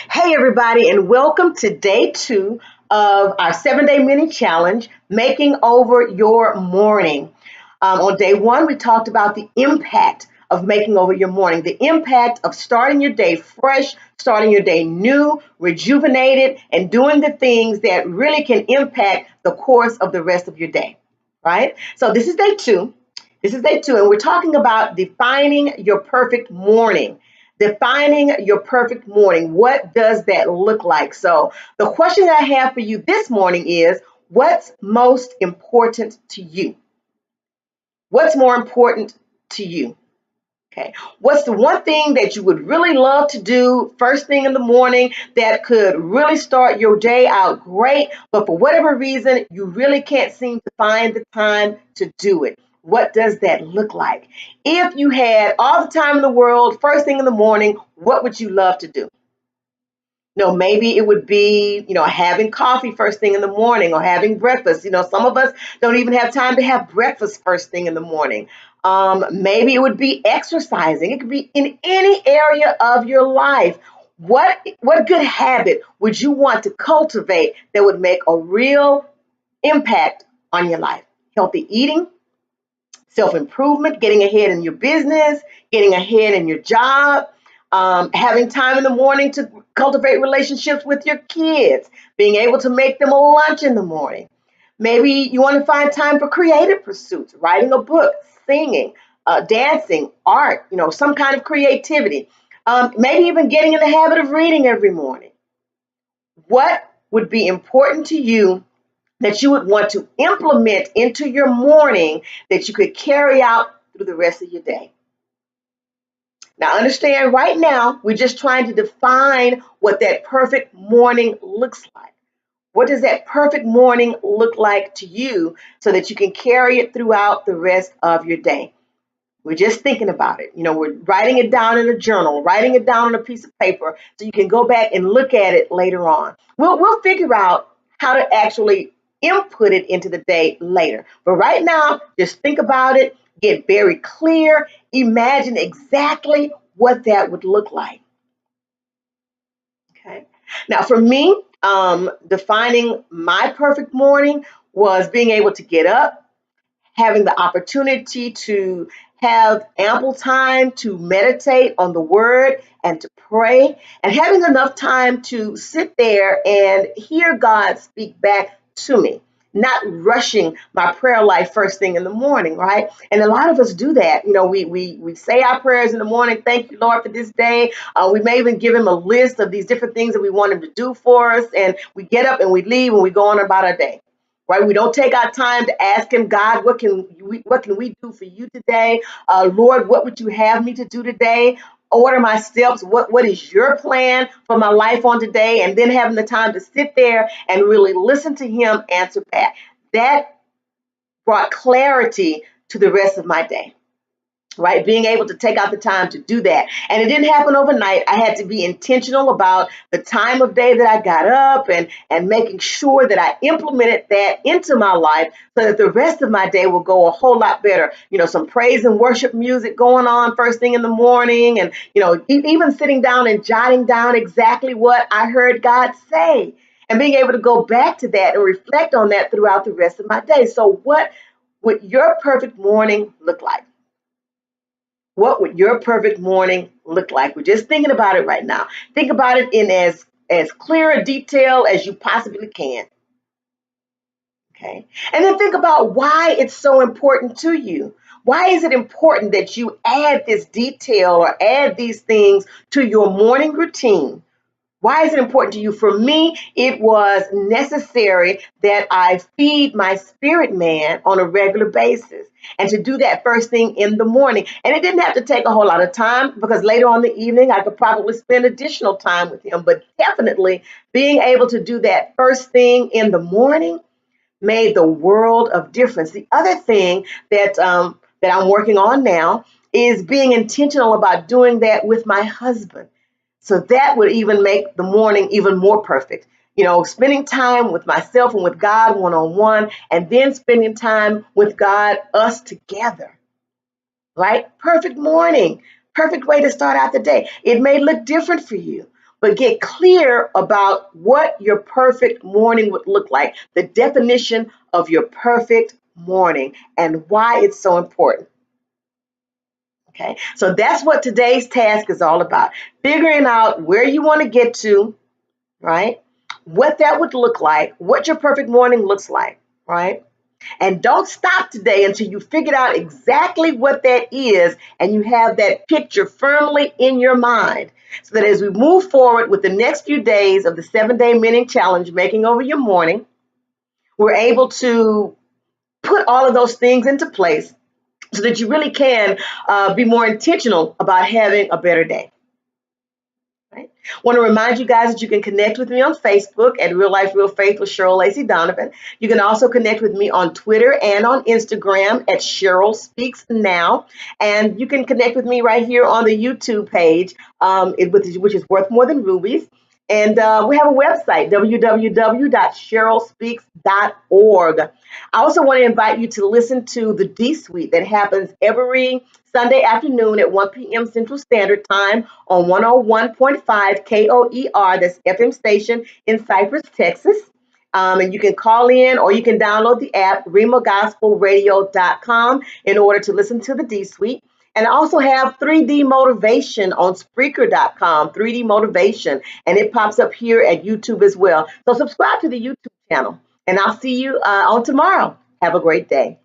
Hey, everybody, and welcome to day two of our 7 day mini challenge, Making Over Your Morning. On day one, we talked about the impact of making over your morning, the impact of starting your day fresh, starting your day new, rejuvenated, and doing the things that really can impact the course of the rest of your day, right? So, this is day two. This is day two, and we're talking about defining your perfect morning. Defining your perfect morning. What does that look like? So, the question that I have for you this morning is what's most important to you? What's more important to you? Okay. What's the one thing that you would really love to do first thing in the morning that could really start your day out great, but for whatever reason, you really can't seem to find the time to do it? What does that look like? If you had all the time in the world, first thing in the morning, what would you love to do? Maybe it would be, having coffee first thing in the morning or having breakfast. Some of us don't even have time to have breakfast first thing in the morning. Maybe it would be exercising. It could be in any area of your life. What good habit would you want to cultivate that would make a real impact on your life? Healthy eating, self improvement, getting ahead in your business, getting ahead in your job, having time in the morning to cultivate relationships with your kids, being able to make them a lunch in the morning. Maybe you want to find time for creative pursuits, writing a book, singing, dancing, art, some kind of creativity. Maybe even getting in the habit of reading every morning. What would be important to you that you would want to implement into your morning that you could carry out through the rest of your day? Now, understand right now, we're just trying to define what that perfect morning looks like. What does that perfect morning look like to you so that you can carry it throughout the rest of your day? We're just thinking about it. We're writing it down in a journal, writing it down on a piece of paper so you can go back and look at it later on. We'll figure out how to actually input it into the day later. But right now, just think about it, get very clear, imagine exactly what that would look like. Okay. Now, for me, defining my perfect morning was being able to get up, having the opportunity to have ample time to meditate on the word and to pray, and having enough time to sit there and hear God speak back to me. Not rushing my prayer life first thing in the morning, right? And a lot of us do that. We say our prayers in the morning. Thank you, Lord, for this day. We may even give him a list of these different things that we want him to do for us. And we get up and we leave and we go on about our day, right? We don't take our time to ask him, God, what can we do for you today? Lord, what would you have me to do today? Order my steps. What is your plan for my life on today? And then having the time to sit there and really listen to him answer back. That brought clarity to the rest of my day, right? Being able to take out the time to do that. And it didn't happen overnight. I had to be intentional about the time of day that I got up and making sure that I implemented that into my life so that the rest of my day will go a whole lot better. Some praise and worship music going on first thing in the morning, and, even sitting down and jotting down exactly what I heard God say and being able to go back to that and reflect on that throughout the rest of my day. So what would your perfect morning look like? What would your perfect morning look like? We're just thinking about it right now. Think about it in as clear a detail as you possibly can. Okay. And then think about why it's so important to you. Why is it important that you add this detail or add these things to your morning routine? Why is it important to you? For me, it was necessary that I feed my spirit man on a regular basis and to do that first thing in the morning. And it didn't have to take a whole lot of time because later on in the evening, I could probably spend additional time with him. But definitely being able to do that first thing in the morning made the world of difference. The other thing that I'm working on now is being intentional about doing that with my husband. So that would even make the morning even more perfect. Spending time with myself and with God one on one, and then spending time with God, us together, right? Perfect morning, perfect way to start out the day. It may look different for you, but get clear about what your perfect morning would look like, the definition of your perfect morning, and why it's so important. Okay, so that's what today's task is all about, figuring out where you want to get to, right? What that would look like, what your perfect morning looks like, right? And don't stop today until you figured out exactly what that is and you have that picture firmly in your mind. So that as we move forward with the next few days of the 7-day mini challenge, making over your morning, we're able to put all of those things into place so that you really can be more intentional about having a better day. Right? Want to remind you guys that you can connect with me on Facebook at Real Life Real Faith with Cheryl Lacey Donovan. You can also connect with me on Twitter and on Instagram at Cheryl Speaks Now. And you can connect with me right here on the YouTube page, which is Worth More Than Rubies. And we have a website, www.cherylspeaks.org. I also want to invite you to listen to the D Suite that happens every Sunday afternoon at 1 p.m. Central Standard Time on 101.5 KOER, that's FM station in Cypress, Texas. And you can call in or you can download the app, RemaGospelRadio.com, in order to listen to the D Suite. And I also have 3D Motivation on Spreaker.com, 3D Motivation, and it pops up here at YouTube as well. So subscribe to the YouTube channel, and I'll see you on tomorrow. Have a great day.